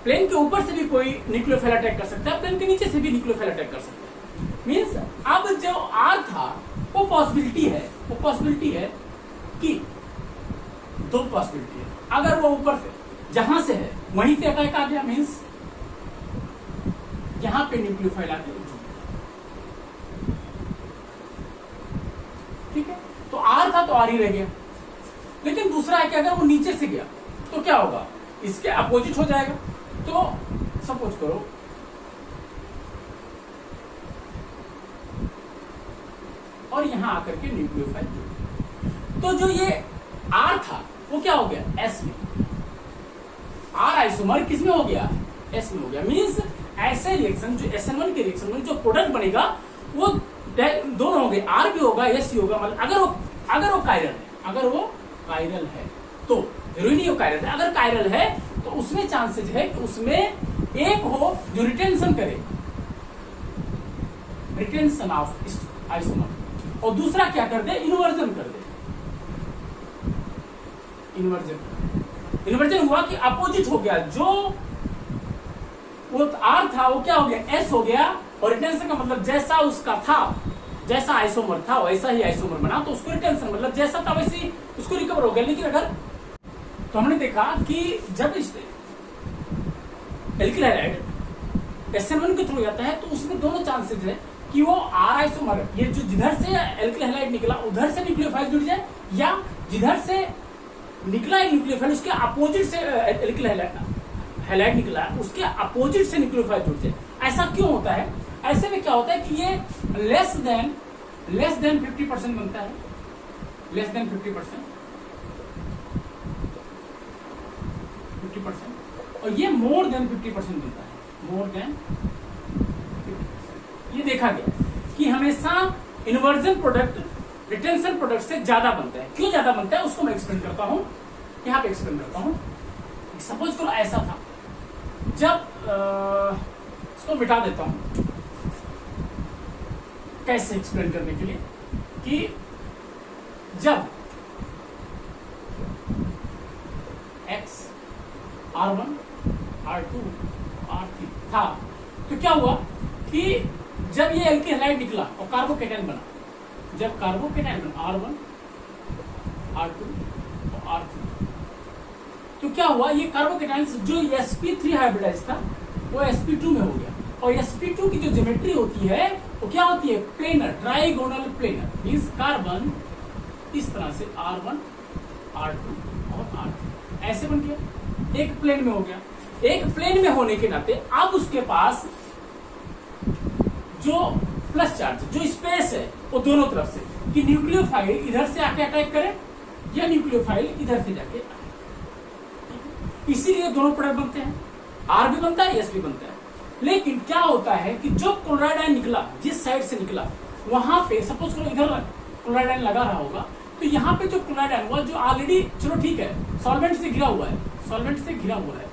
प्लेन के ऊपर से भी कोई न्यूक्लियोफाइल अटैक कर सकता है, प्लेन के नीचे से भी न्यूक्लियोफाइल अटैक कर सकता है। मीन्स अब जो आर था वो पॉसिबिलिटी है कि दो पॉसिबिलिटी है। अगर वो ऊपर से जहां से है वहीं से अटैक आ गया, मीन्स यहां पे न्यूक्लियोफाइल आके ठीक है, तो आर था तो आर ही रह गया। लेकिन दूसरा है कि अगर वो नीचे से गया तो क्या होगा, इसके अपोजिट हो जाएगा। तो सपोज करो और यहां आकर के न्यूक्लियोफाइल जुड़, तो जो ये आर था वो क्या हो गया, एस में। आर आइसोमर किस में हो गया, एस में हो गया। मींस ऐसे रिएक्शन जो SN1 के रिएक्शन में जो प्रोडक्ट बनेगा वो दोनों हो गए, आर भी होगा एस भी होगा। मतलब अगर वो कायरल है तो जरूरी नहीं हो कायरल है, अगर कायरल है तो उसमें चांसेस है कि उसमें एक हो जो रिटेंशन करे, रिटेंशन ऑफ आइसोमर, और दूसरा क्या कर दे, इन्वर्जन कर दे। इन्वर्जन हुआ कि अपोजिट हो गया, जो वो आर था वो क्या हो गया, एस हो गया। और रिटेंशन का मतलब जैसा उसका था, जैसा आइसोमर था वैसा ही आइसोमर बना, तो उसको रिटेंशन मतलब जैसा था वैसे ही उसको रिकवर हो गया। लेकिन अगर तो हमने देखा कि जब एल्किल हैलाइड SN1 के थ्रू जाता है तो उसमें दोनों चांसेस है कि वो आर आइसोमर, ये जो जिधर से एल्किल हैलाइड निकला उधर से न्यूक्लियोफाइल जुड़ जाए, या जिधर से निकला है न्यूक्लियोफाइल उसके अपोजिट से एल्किल हैलाइड निकला उसके अपोजिट से न्यूक्लियोफाइल जुड़ जाए। ऐसा क्यों होता है, ऐसे में क्या होता है कि ये लेस देन 50% बनता है, लेस देन 50%, और ये मोर देन 50% बनता है, मोर देन 50%। ये देखा गया कि हमेशा इन्वर्जन प्रोडक्ट रिटेंशन प्रोडक्ट से ज्यादा बनता है। क्यों ज्यादा बनता है उसको मैं एक्सप्लेन करता हूं, यहां पे एक्सप्लेन करता हूं। सपोज करो ऐसा था, जब इसको मिटा देता हूं कैसे एक्सप्लेन करने के लिए, कि जब X R1 R2 R3 था तो क्या हुआ कि जब ये एल्किल हैलाइड निकला और कार्बोकेटाइन बना, जब कार्बोकेटाइन बना R1 R2 और R3, तो क्या हुआ, ये कार्बोकेटाइन जो sp3 हाइब्रिडाइज था वो sp2 में हो गया। और sp2 की जो ज्योमेट्री होती है वो क्या होती है, planar, trigonal planar. Means carbon इस तरह से R1 R2 और R3 ऐसे बन गया, एक प्लेन में हो गया। एक प्लेन में होने के नाते अब उसके पास जो प्लस चार्ज, जो स्पेस है वो दोनों तरफ से, कि न्यूक्लियोफाइल इधर से आके अटैक करे या न्यूक्लियोफाइल इधर से जाके, इसीलिए दोनों प्रोडक्ट बनते हैं, आर भी बनता है एस भी बनता है। लेकिन क्या होता है कि जो क्लोराइड आयन निकला, जिस साइड से निकला वहां पे सपोज करो इधर क्लोराइड आयन लगा रहा होगा, तो यहाँ पे जो क्लोराइड आयन हुआ जो ऑलरेडी, चलो ठीक है सॉल्वेंट से घिरा हुआ है, सॉल्वेंट से घिरा हुआ है,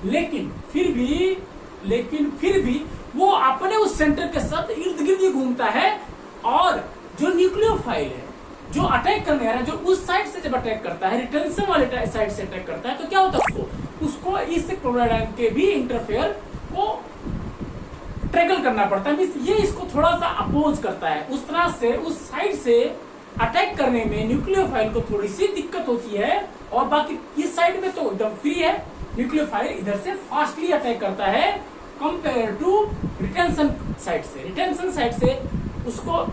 लेकिन फिर भी वो अपने उस सेंटर के साथ इर्द गिर्द ही घूमता है। और जो न्यूक्लियोफाइल है जो अटैक करने आ रहा है, जो उस साइड से जब अटैक करता है, रिटेंशन वाले साइड से अटैक करता है, तो क्या होता है उसको इस क्लोराइड आयन के भी इंटरफेयर को ट्रैकल करना पड़ता है। ये इसको थोड़ा सा अपोज करता है, उस तरह से उस साइड से अटैक करने में न्यूक्लियोफाइल को थोड़ी सी दिक्कत होती है। और बाकी इस साइड में तो एकदम फ्री है, न्यूक्लियोफाइल इधर से फास्टली अटैक करता है कंपेयर टू रिटेंशन साइड से। रिटेंशन साइड से उसको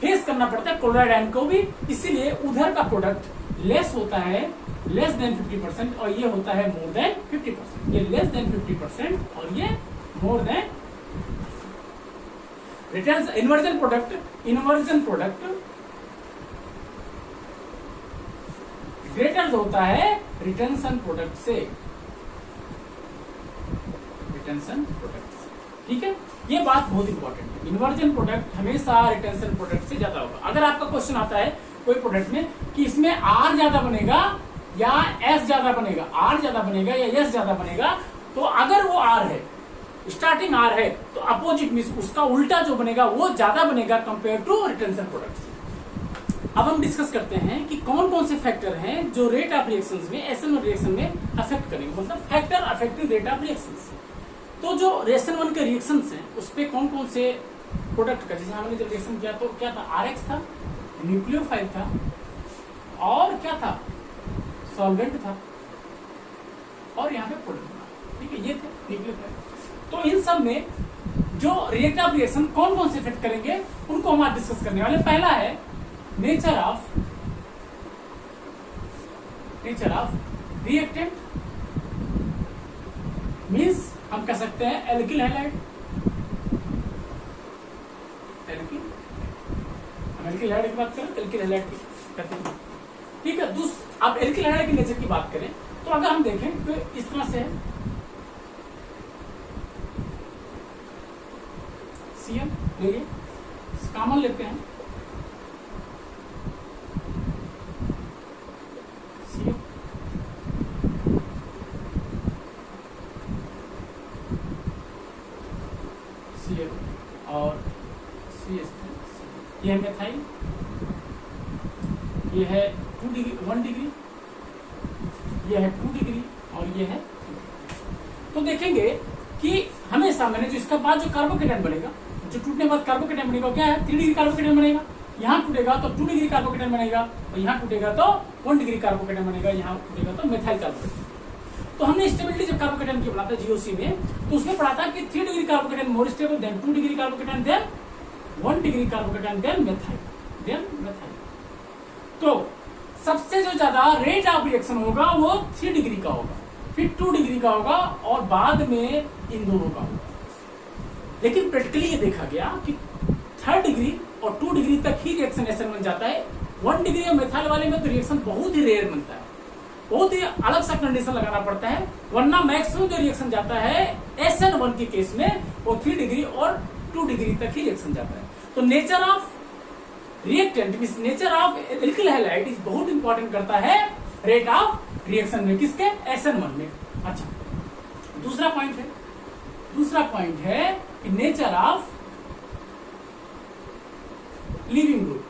फेस करना पड़ता है क्लोराइड आयन को भी, इसीलिए उधर का प्रोडक्ट लेस होता है, लेस देन 50%, और ये होता है मोर देन 50%। ये लेस देन 50% और ये more than retention. Inversion product greater होता है रिटेंशन प्रोडक्ट से, ठीक है। ये बात बहुत इंपॉर्टेंट है, इन्वर्जन प्रोडक्ट हमेशा रिटेंशन प्रोडक्ट से ज्यादा होगा। अगर आपका क्वेश्चन आता है कोई प्रोडक्ट में कि इसमें आर ज्यादा बनेगा या एस ज्यादा बनेगा, आर ज्यादा बनेगा या एस ज्यादा बनेगा, तो अगर वो आर है स्टार्टिंग R है तो अपोजिट मींस उसका उल्टा जो बनेगा वो ज्यादा बनेगा कंपेयर टू रिटेंशन प्रोडक्ट। अब हम डिस्कस करते हैं कि कौन कौन से फैक्टर हैं जो रेट ऑफ रिएक्शंस में SN1 रिएक्शन में अफेक्ट करेंगे, मतलब factor affecting rate of reactions. तो जो SN1 के रिएक्शंस हैं उस पे कौन कौन से प्रोडक्ट का, जैसे हमने जब रिएक्शन किया तो क्या था, RX था, न्यूक्लियोफाइल था और क्या था, सॉल्वेंट था और यहाँ पे प्रोडक्ट था। ठीक है, ये थे न्यूक्लियोफाइल। तो इन सब में जो रेट ऑफ रिएक्शन कौन कौन से इफेक्ट करेंगे उनको हम आज डिस्कस करने वाले। पहला है नेचर ऑफ रिएक्टेंट, मीन्स हम कह सकते हैं एल्किल हैलाइड, हम एल्किल हैलाइड की बात करें, एल्किल हैलाइड की कहते हैं। ठीक है, आप एल्किल हैलाइड के नेचर की बात करें तो अगर हम देखें तो इस तरह से है, CN देखिए कॉमन लेते हैं, CN और CH3, ये है मेथाइल, ये है 1 डिग्री, ये है 2 डिग्री और ये है। तो देखेंगे कि हमेशा मैंने जो इसका बाद जो कार्बोकेटायन बनेगा, जो टूटने के बाद कार्बोकेटायन बनेगा क्या है, 3 डिग्री कार्बोकेटायन बनेगा। यहाँ टूटेगा तो 2 डिग्री कार्बोकेटायन बनेगा और यहाँ टूटेगा तो 1 डिग्री कार्बोकेटायन बनेगा, यहाँ टूटेगा तो मेथाइल कार्बोकेटायन। तो हमने स्टेबिलिटी जब कार्बोकेटायन की पढ़ा था GOC में, तो उसमें पढ़ा था कि 3 degree carbocation more stable than 2 degree carbocation than 1 degree carbocation than methyl. तो सबसे जो ज्यादा रेट ऑफ रिएक्शन होगा वो 3 डिग्री का होगा, फिर 2 डिग्री का होगा और बाद में इन दोनों का होगा। लेकिन प्रैक्टिकली ये देखा गया कि 3 डिग्री और 2 डिग्री तक ही रिएक्शन SN बन जाता है। 1 डिग्री और मेथाइल वाले में तो रिएक्शन बहुत ही रेयर बनता है, बहुत ही अलग सा कंडीशन लगाना पड़ता है, वरना मैक्सिमम जो रिएक्शन जाता है SN1 के केस में वो 3 डिग्री और 2 डिग्री तक ही रिएक्शन जाता है। तो nature of reactant means nature of alkyl halide is बहुत इंपॉर्टेंट करता है रेट ऑफ रिएक्शन में, किसके, SN1 में। अच्छा, दूसरा पॉइंट है कि nature of leaving group.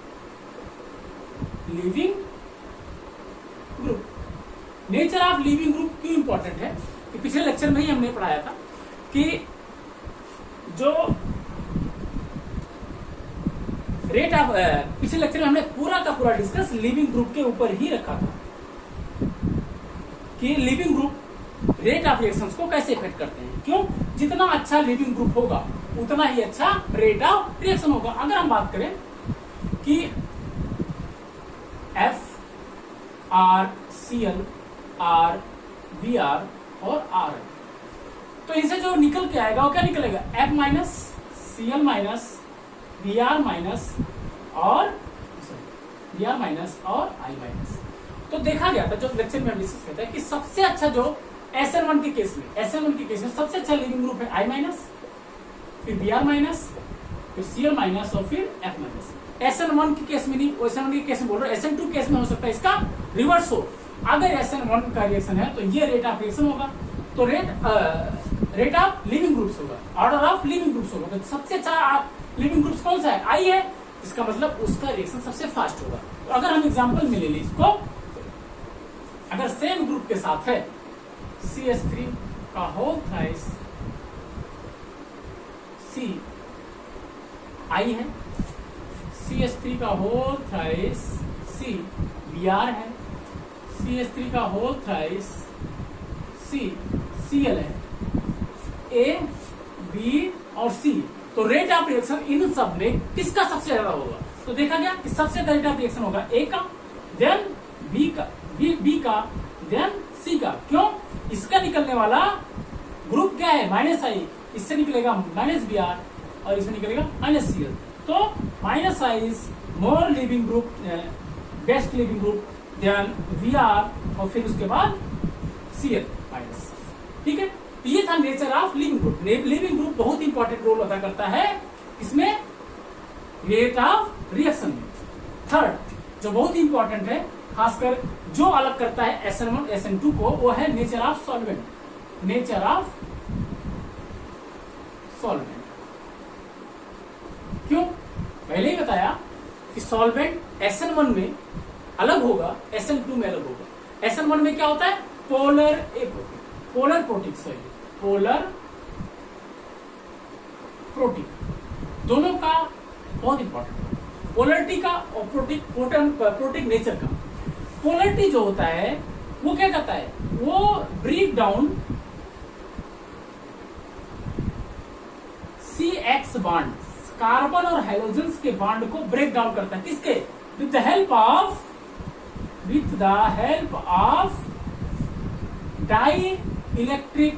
Nature of leaving group क्यों इंपॉर्टेंट है कि पिछले लेक्चर में ही हमने पढ़ाया था कि जो रेट ऑफ पिछले लेक्चर में हमने पूरा का पूरा डिस्कस लिविंग ग्रुप के ऊपर ही रखा था कि leaving group rate of reactions को कैसे इफेक्ट करते हैं। क्यों, जितना अच्छा लिविंग ग्रुप होगा उतना ही अच्छा रेट ऑफ रिएक्शन होगा। अगर हम बात करें कि F R Cl R Br और R, तो इनसे जो निकल के आएगा वो क्या निकलेगा, F minus Cl minus Br minus और I माइनस। तो देखा गया था जो लेक्चर में हम डिस्कस करते हैं कि सबसे अच्छा जो SN1 के केस में सबसे अच्छा लिविंग ग्रुप है I माइनस, फिर Br माइनस, फिर Cl माइनस और फिर F माइनस। SN1 के केस में नहीं, SN1 के केस में बोल रहे, SN2 केस में हो सकता है इसका रिवर्स हो। अगर SN1 का रिएक्शन है तो ये रेट ऑफ रिएक्शन होगा, तो रेट ऑफ लिविंग ग्रुप्स होगा, ऑर्डर ऑफ लिविंग ग्रुप्स होगा। तो सबसे अच्छा लिविंग ग्रुप्स कौन सा है, I है, इसका मतलब उसका रिएक्शन सबसे फास्ट होगा। तो अगर हम एग्जांपल में ले लें इसको, अगर सेम ग्रुप के साथ है CH3 का होल थ्राइस C I है, CH3 का होल थ्राइस C Br है, CH3 का होल थ्राइस C Cl है, A B और C। तो रेट ऑफ रिएक्शन इन सब में किसका सबसे ज्यादा होगा, तो देखा गया कि सबसे ज्यादा रेट ऑफ रिएक्शन होगा A का, देन B का, देन C का। क्यों, इसका निकलने वाला ग्रुप क्या है, -I, इससे निकलेगा -Br और इसमें निकलेगा -Cl। तो -I is more leaving group, best leaving group than Br और फिर उसके बाद Cl माइनस। ठीक है, ये था nature of leaving group. Leaving group बहुत इंपॉर्टेंट रोल अदा करता है इसमें रेट ऑफ रिएक्शन में। थर्ड जो बहुत इंपॉर्टेंट है, खासकर जो अलग करता है SN1 SN2 को, वो है nature of solvent. Nature of solvent. क्यों? पहले ही बताया कि सॉल्वेंट SN1 में अलग होगा, SN2 में अलग होगा। SN1 में क्या होता है? पोलर प्रोटीन, दोनों का बहुत इंपॉर्टेंट, पोलरिटी का और प्रोटीन नेचर का। पोलरिटी जो होता है वो क्या करता है? वो break down CX bond, carbon और हाइड्रोजन के बॉन्ड को ब्रेक डाउन करता है। किसके? With the help of dielectric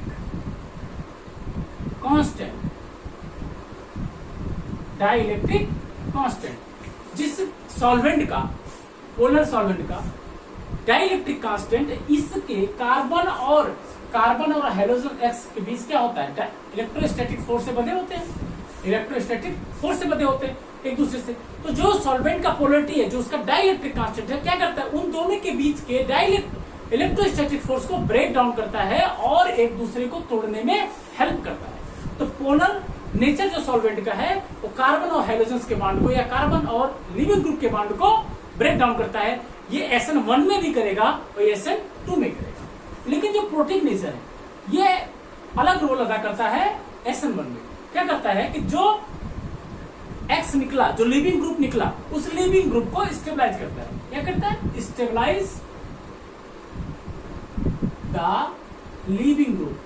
constant. जिस सॉल्वेंट का, पोलर सॉल्वेंट का डाई इलेक्ट्रिक कांस्टेंट, इसके कार्बन और हाइड्रोजन X के बीच क्या होता है? इलेक्ट्रोस्टैटिक फोर्स से बंधे होते हैं एक दूसरे से। तो जो सॉल्वेंट का पोलरिटी है, जो उसका डाई इलेक्ट्रिक कांस्टेंट है, क्या करता है? उन दोनों के बीच के इलेक्ट्रोस्टैटिक फोर्स को ब्रेक डाउन करता है और एक दूसरे को तोड़ने में हेल्प करता है। तो पोलर नेचर जो सॉल्वेंट का है वो कार्बन और हाइड्रोजन के बॉन्ड को या कार्बन और लिविंग ग्रुप के बॉन्ड को ब्रेक डाउन करता है। ये SN1 में भी करेगा और SN2 में करेगा। लेकिन जो प्रोटीन नेचर है ये अलग रोल अदा करता है SN1 में। क्या करता है कि जो X निकला, जो लिविंग ग्रुप निकला, उस लिविंग ग्रुप को स्टेबलाइज करता है। क्या करता है? Stabilize the leaving group.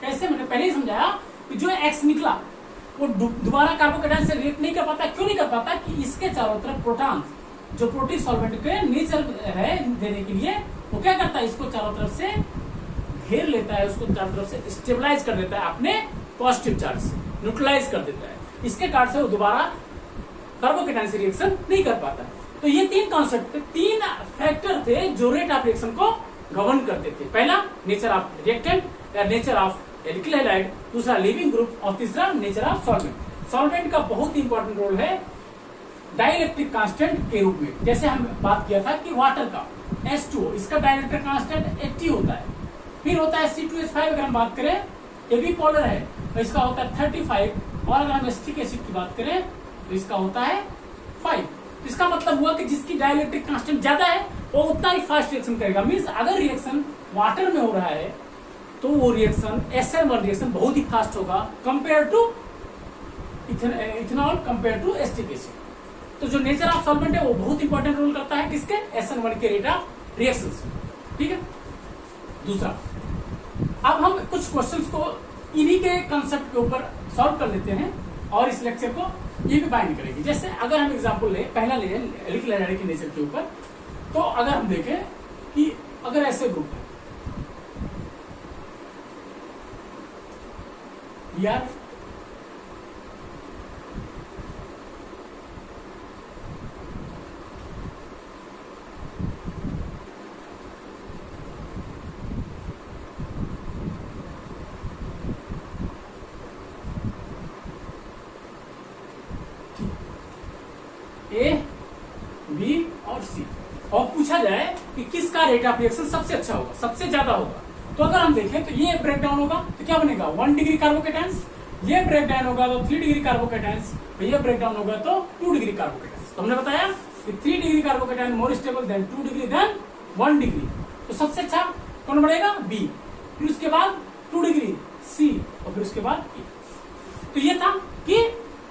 कैसे? मैंने पहले ही समझाया कि जो X निकला वो दोबारा कार्बोकेटायन से रिएक्ट नहीं कर पाता। क्यों नहीं कर पाता? कि इसके चारों तरफ प्रोटॉन, जो प्रोटीन सॉल्वेंट के नेचर है देने के लिए, वो क्या करता है? इसको चारों तरफ से घेर लेता है, उसको चारों तरफ से स्टेबलाइज कर देता है अपने पॉजिटिव चार्ज से, न्यूट्रलाइज कर देता है। इसके कारण से वो दोबारा कार्बोकेटायन से रिएक्शन नहीं कर पाता। तो ये तीन कॉन्सेप्ट थे, तीन फैक्टर थे जो रेट ऑफ रिएक्शन को गवर्न करते थे। पहला नेचर ऑफ रिएक्टेंट या नेचर ऑफ एल्किल हैलाइड, दूसरा लिविंग ग्रुप और तीसरा नेचर ऑफ सॉल्वेंट। सॉल्वेंट का बहुत इंपॉर्टेंट रोल है डाइलेक्ट्रिक कांस्टेंट के रूप में। जैसे हम बात किया था कि वाटर का H2O, इसका डाइलेक्ट्रिक कांस्टेंट 80 होता है। फिर होता है C2H5, अगर हम बात करें ये भी पोलर है तो इसका होता है 35, और अगर हम एसिटिक एसिड की बात करें तो इसका होता है 5। इसका मतलब हुआ कि जिसकी डाइलेक्ट्रिक कांस्टेंट ज्यादा है वो उतना ही फास्ट रिएक्शन करेगा। मींस अगर रिएक्शन वाटर में हो रहा है तो वो रिएक्शन SN1 रिएक्शन बहुत ही फास्ट होगा compare to ethanol, compare to acetic acid. तो जो नेचर ऑफ सॉल्वेंट है वो बहुत इंपॉर्टेंट रोल करता है किसके? SN1 के रेट ऑफ रिएक्शन से। ठीक है। दूसरा, अब हम कुछ क्वेश्चंस को इन्हीं के कंसेप्ट के ऊपर सॉल्व कर लेते हैं और इस लेक्चर को ये भी बाइंड करेंगे। जैसे अगर हम एग्जांपल ले, पहला ले एल्किल हैलाइड के नेचर के ऊपर, तो अगर हम देखें कि अगर ऐसे ग्रुप है यार, A, B और C, और पूछा जाए कि किसका रेट ऑफ रिएक्शन सबसे अच्छा होगा, सबसे ज्यादा होगा। तो अगर हम देखें तो ये ब्रेक डाउन होगा तो क्या बनेगा? 1 डिग्री कार्बोकेटायंस। ये ब्रेक डाउन होगा तो 3 डिग्री कार्बोकेटायंस। ये ब्रेक डाउन होगा तो 2 डिग्री कार्बोकेटायंस। तो हमने बताया कि 3 degree carbocation more stable than 2 degree than 1 degree. तो सबसे अच्छा कौन बढ़ेगा? B। फिर उसके बाद 2 डिग्री C, और फिर उसके बाद E। तो ये था कि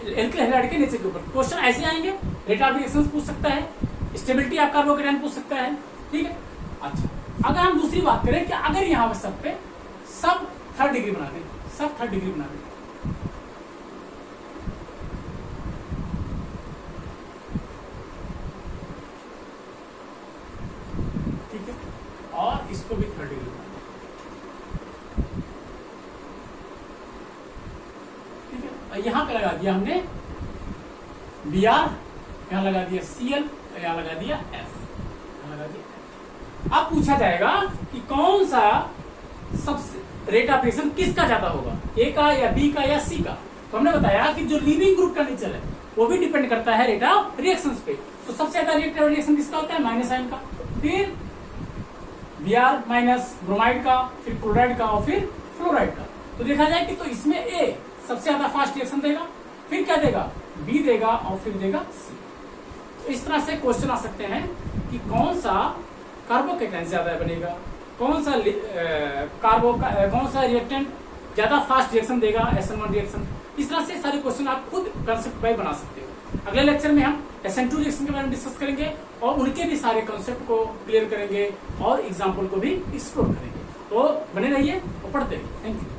एल्किल हैलाइड के नेचर के ऊपर क्वेश्चन ऐसे आएंगे। रेट ऑफ रिएक्शन पूछ सकता है, स्टेबिलिटी ऑफ कार्बोकेटायन पूछ सकता है। ठीक है। अच्छा, अगर हम दूसरी बात करें कि अगर यहाँ पर सब पे सब 3rd डिग्री बना दें, सब 3rd डिग्री बना दें, ठीक है, और इसको भी 3rd डिग्री बना दें, ठीक है। यहां पे लगा दिया हमने Br, यहां लगा दिया Cl, यहां लगा दिया F, यहां लगा दिया। अब पूछा जाएगा कि कौन सा सबसे रेट ऑफ रिएक्शन किसका ज्यादा होगा, A का या B का या C का। तो हमने बताया कि जो लिविंग ग्रुप का नेचर है वो भी डिपेंड करता है रेट ऑफ रिएक्शन पे। तो सबसे ज्यादा रेट ऑफ रिएक्शन किसका होता है? माइनस आयन का, फिर Br माइनस ब्रोमाइड का, फिर क्लोराइड का और फिर फ्लोराइड का। तो देखा जाए कि तो इसमें ए सबसे ज्यादा फास्ट रिएक्शन देगा, फिर क्या देगा, बी देगा और फिर देगा सी। तो इस तरह से क्वेश्चन आ सकते हैं कि कौन सा कार्बोकेटायन ज्यादा बनेगा, कौन सा रिएक्टेंट ज्यादा फास्ट रिएक्शन देगा, SN1 रिएक्शन। इस तरह से सारे क्वेश्चन आप खुद कंसेप्ट वाइज बना सकते हो। अगले लेक्चर में हम SN2 रिएक्शन के बारे में डिस्कस करेंगे और उनके भी सारे कंसेप्ट को क्लियर करेंगे और एग्जाम्पल को भी एक्सप्लोर करेंगे। तो बने रहिए और पढ़ते रहिए। Thank you.